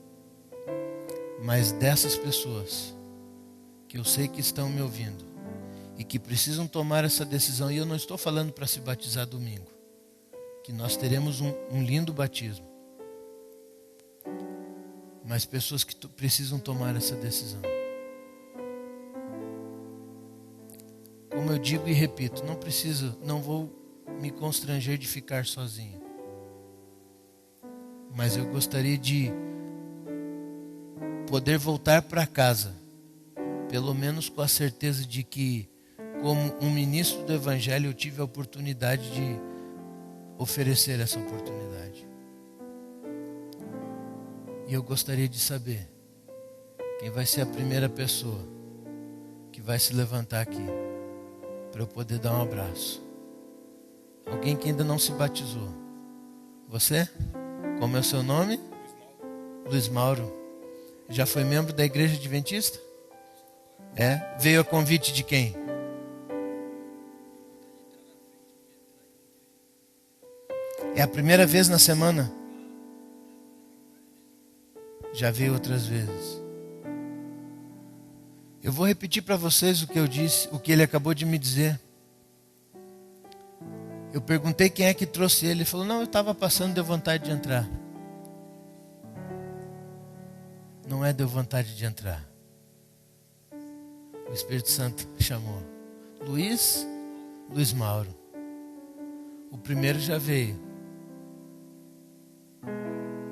Mas dessas pessoas que eu sei que estão me ouvindo e que precisam tomar essa decisão, e eu não estou falando para se batizar domingo, que nós teremos um lindo batismo, mas pessoas que precisam tomar essa decisão. Como eu digo e repito, não vou me constranger de ficar sozinho, mas eu gostaria de poder voltar para casa, pelo menos com a certeza de que, como um ministro do Evangelho, eu tive a oportunidade de oferecer essa oportunidade. E eu gostaria de saber quem vai ser a primeira pessoa que vai se levantar aqui para eu poder dar um abraço. Alguém que ainda não se batizou. Você? Como é o seu nome? Luiz Mauro. Já foi membro da Igreja Adventista? É? Veio a convite de quem? É a primeira vez na semana? Já veio outras vezes. Eu vou repetir para vocês o que eu disse, o que ele acabou de me dizer. Eu perguntei quem é que trouxe ele. Ele falou, não, eu estava passando, deu vontade de entrar. Não é deu vontade de entrar. O Espírito Santo chamou. Luiz Mauro. O primeiro já veio.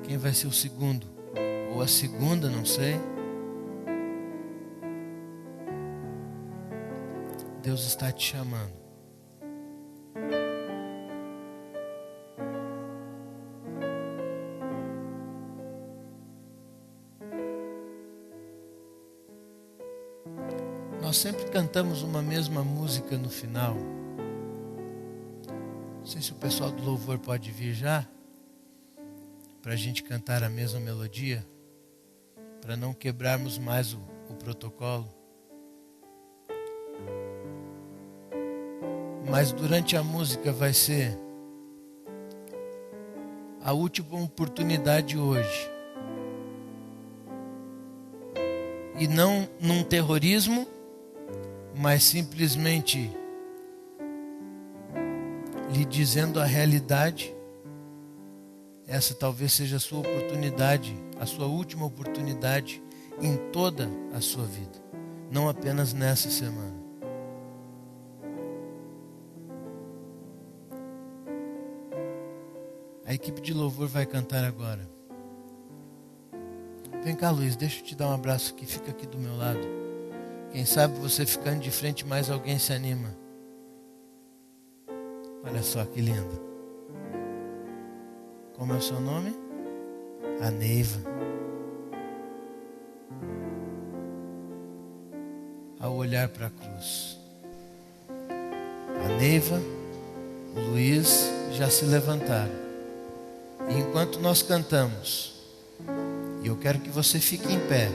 Quem vai ser o segundo? Ou a segunda, não sei. Deus está te chamando. Nós sempre cantamos uma mesma música no final. Não sei se o pessoal do louvor pode vir já, para a gente cantar a mesma melodia, para não quebrarmos mais o protocolo. Mas durante a música vai ser a última oportunidade hoje. E não num terrorismo, mas simplesmente lhe dizendo a realidade. Essa talvez seja a sua oportunidade, a sua última oportunidade em toda a sua vida, não apenas nessa semana. A equipe de louvor vai cantar agora. Vem cá, Luiz, deixa eu te dar um abraço aqui, fica aqui do meu lado. Quem sabe você ficando de frente, mais alguém se anima. Olha só que lindo. Como é o seu nome? A Neiva. Ao olhar para a cruz, a Neiva, o Luiz já se levantaram. E enquanto nós cantamos, e eu quero que você fique em pé,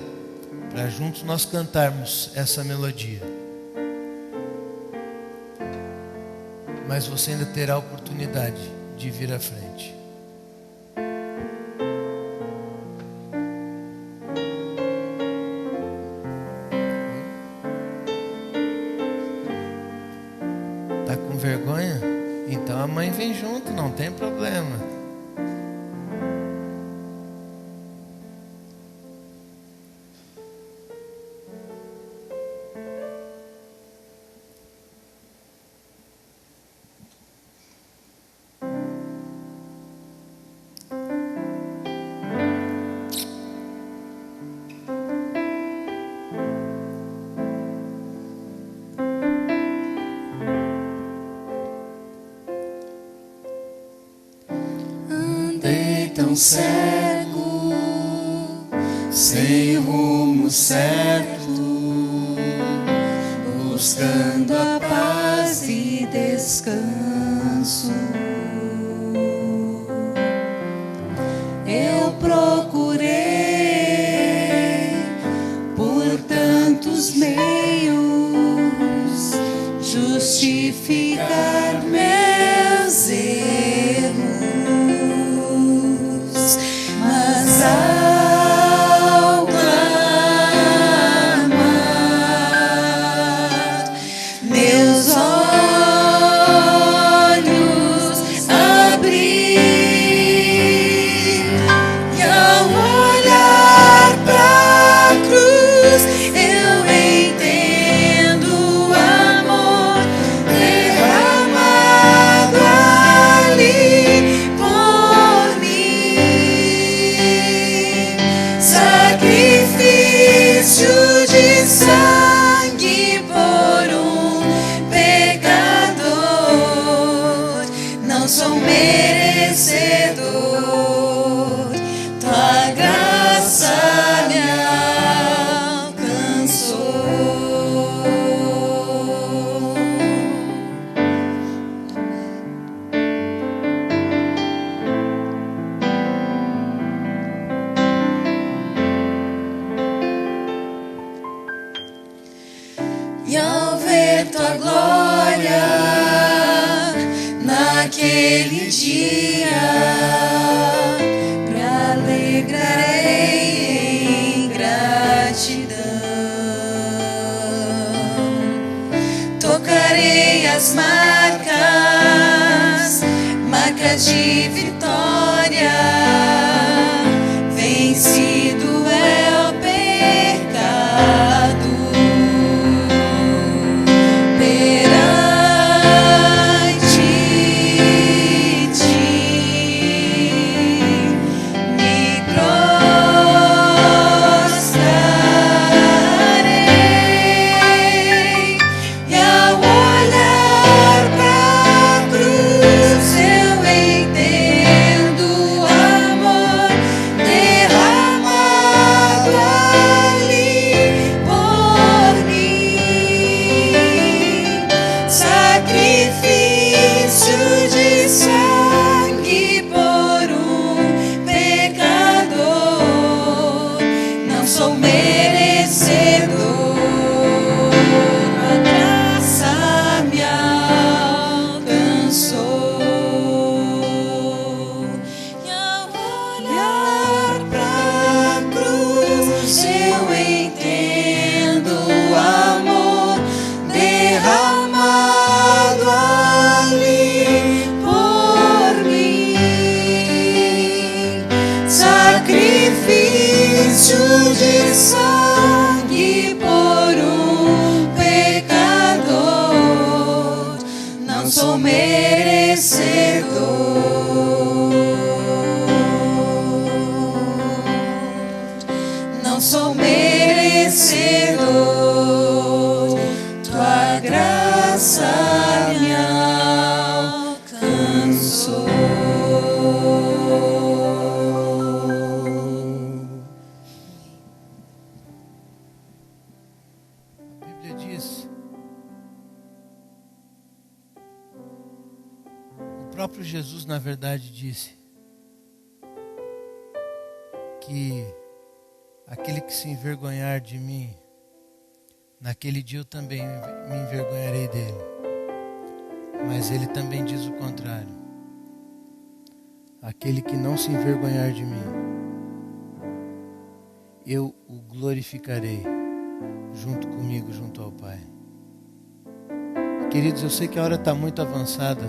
para juntos nós cantarmos essa melodia. Mas você ainda terá a oportunidade de vir à frente. Tá com vergonha? Então a mãe vem junto, não tem problema. Tão cego, sem rumo certo, buscando a paz e descanso. Eu procurei por tantos meios justificar meus erros. Mas ao clamar, meus olhos abri, e ao olhar pra cruz, eu entendo o amor derramado ali por mim. Sacrifício de sangue por um pecador. Não sou merecedor, tua graça me alcançou. E ao ver tua glória naquele dia, me alegrarei em gratidão. Tocarei as marcas, marcas de vitória. Vencido é o pecado. Perante ti me prostrarei, e ao olhar pra cruz eu entendo o amor derramado ali por mim. Sacrifício de sangue por um pecador. Não sou merecedor, a graça me alcançou. E ao olhar pra cruz eu entendo o amor derramado ali por mim. Sacrifício de sangue por um pecador. Não sou merecedor, não sou merecedor, tua graça me alcançou. A Bíblia diz, o próprio Jesus, na verdade, disse que aquele que se envergonhar de mim, naquele dia eu também me envergonharei dele. Mas ele também diz o contrário. Aquele que não se envergonhar de mim, eu o glorificarei junto comigo, junto ao Pai. Queridos, eu sei que a hora está muito avançada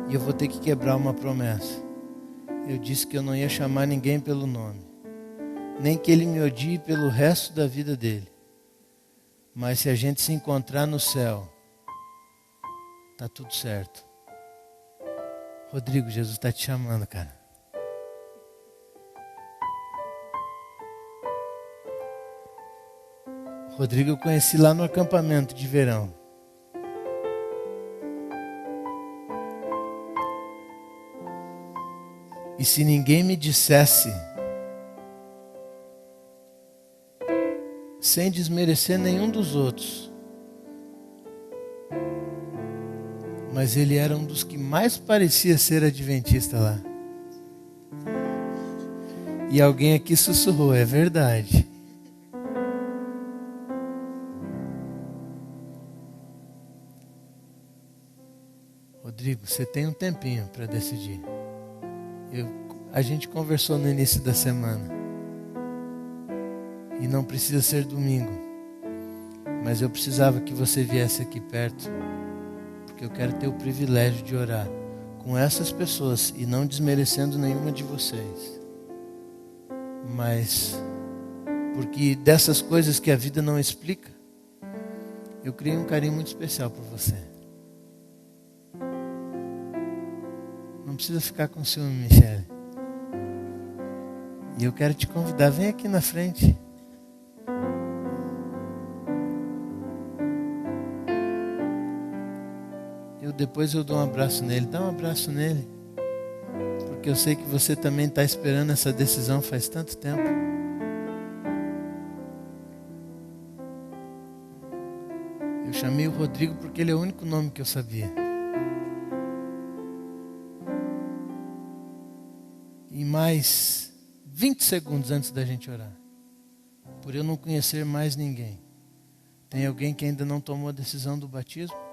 e eu vou ter que quebrar uma promessa. Eu disse que eu não ia chamar ninguém pelo nome, nem que ele me odie pelo resto da vida dele. Mas se a gente se encontrar no céu, tá tudo certo. Rodrigo, Jesus está te chamando, cara. Rodrigo eu conheci lá no acampamento de verão. E se ninguém me dissesse, sem desmerecer nenhum dos outros, mas ele era um dos que mais parecia ser adventista lá. E alguém aqui sussurrou, é verdade. Rodrigo, você tem um tempinho para decidir. A gente conversou no início da semana. E não precisa ser domingo. Mas eu precisava que você viesse aqui perto. Porque eu quero ter o privilégio de orar com essas pessoas e não desmerecendo nenhuma de vocês. Mas porque dessas coisas que a vida não explica, eu criei um carinho muito especial por você. Não precisa ficar com ciúme, Michele. E eu quero te convidar, vem aqui na frente. Depois eu dou um abraço nele. Dá um abraço nele. Porque eu sei que você também está esperando essa decisão faz tanto tempo. Eu chamei o Rodrigo porque ele é o único nome que eu sabia. E mais 20 segundos antes da gente orar, por eu não conhecer mais ninguém, tem alguém que ainda não tomou a decisão do batismo?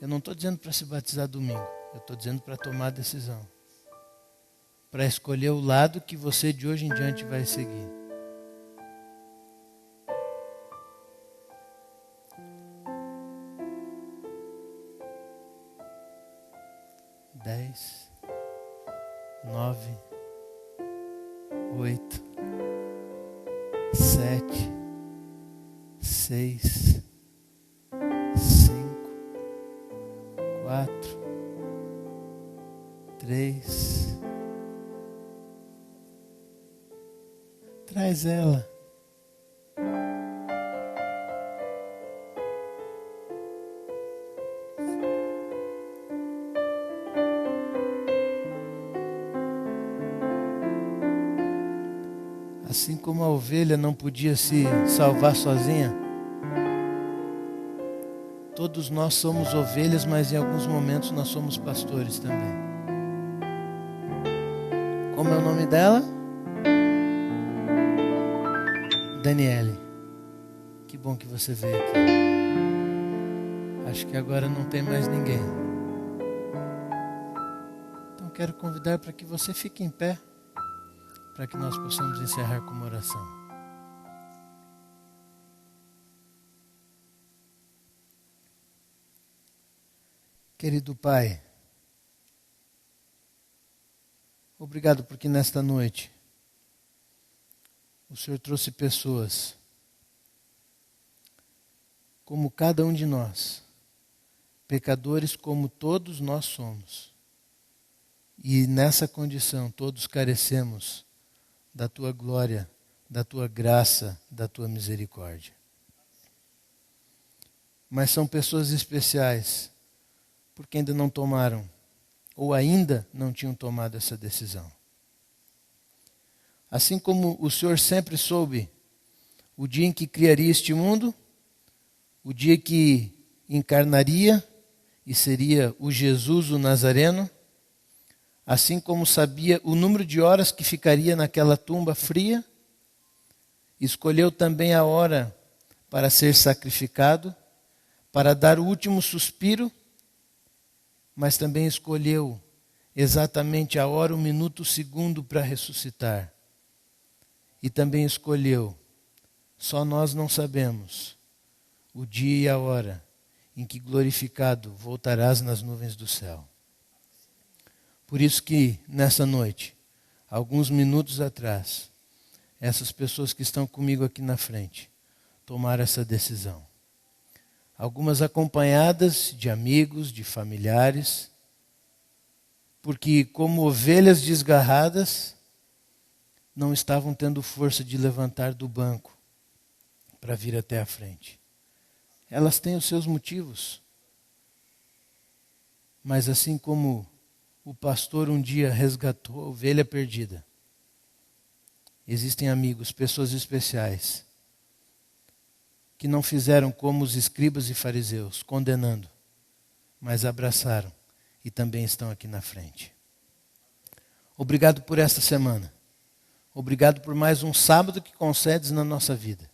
Eu não estou dizendo para se batizar domingo. Eu estou dizendo para tomar a decisão. Para escolher o lado que você de hoje em diante vai seguir. Dez, 9, 8, 7, 6, 4, 3. Traz ela. Assim como a ovelha não podia se salvar sozinha, todos nós somos ovelhas, mas em alguns momentos nós somos pastores também. Como é o nome dela? Daniele. Que bom que você veio aqui. Acho que agora não tem mais ninguém. Então quero convidar para que você fique em pé, para que nós possamos encerrar com uma oração. Querido Pai, obrigado porque nesta noite o Senhor trouxe pessoas como cada um de nós, pecadores como todos nós somos. E nessa condição todos carecemos da Tua glória da tua graça, da tua misericórdia. Mas são pessoas especiais, porque ainda não tomaram, ou ainda não tinham tomado essa decisão. Assim como o Senhor sempre soube o dia em que criaria este mundo, o dia que encarnaria e seria o Jesus, o Nazareno, assim como sabia o número de horas que ficaria naquela tumba fria, escolheu também a hora para ser sacrificado, para dar o último suspiro, mas também escolheu exatamente a hora, o minuto, o segundo para ressuscitar. E também escolheu, só nós não sabemos, o dia e a hora em que glorificado voltarás nas nuvens do céu. Por isso que nessa noite, alguns minutos atrás, essas pessoas que estão comigo aqui na frente tomaram essa decisão. Algumas acompanhadas de amigos, de familiares, porque como ovelhas desgarradas, não estavam tendo força de levantar do banco para vir até a frente. Elas têm os seus motivos. Mas assim como o pastor um dia resgatou a ovelha perdida, existem amigos, pessoas especiais, que não fizeram como os escribas e fariseus, condenando, mas abraçaram e também estão aqui na frente. Obrigado por esta semana. Obrigado por mais um sábado que concedes na nossa vida.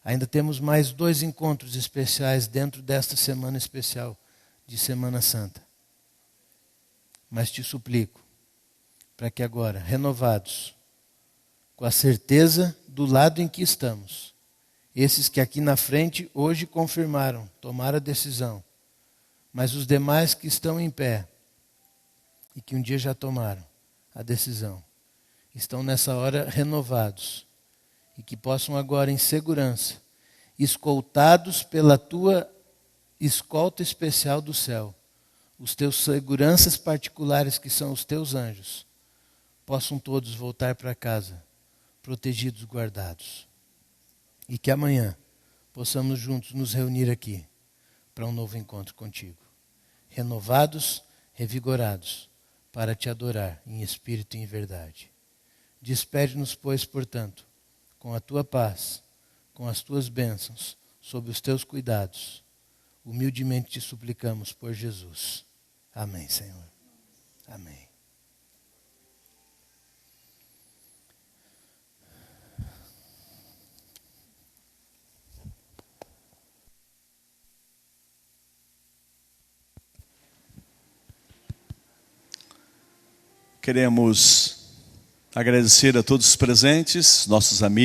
Ainda temos mais 2 encontros especiais dentro desta semana especial de Semana Santa. Mas te suplico, para que agora, renovados, com a certeza do lado em que estamos, esses que aqui na frente hoje confirmaram, tomaram a decisão, mas os demais que estão em pé e que um dia já tomaram a decisão, estão nessa hora renovados e que possam agora em segurança, escoltados pela tua escolta especial do céu, os teus seguranças particulares que são os teus anjos, possam todos voltar para casa, protegidos, guardados. E que amanhã possamos juntos nos reunir aqui para um novo encontro contigo. Renovados, revigorados, para te adorar em espírito e em verdade. Despede-nos, pois, portanto, com a tua paz, com as tuas bênçãos, sob os teus cuidados. Humildemente te suplicamos por Jesus. Amém, Senhor. Amém. Queremos agradecer a todos os presentes, nossos amigos.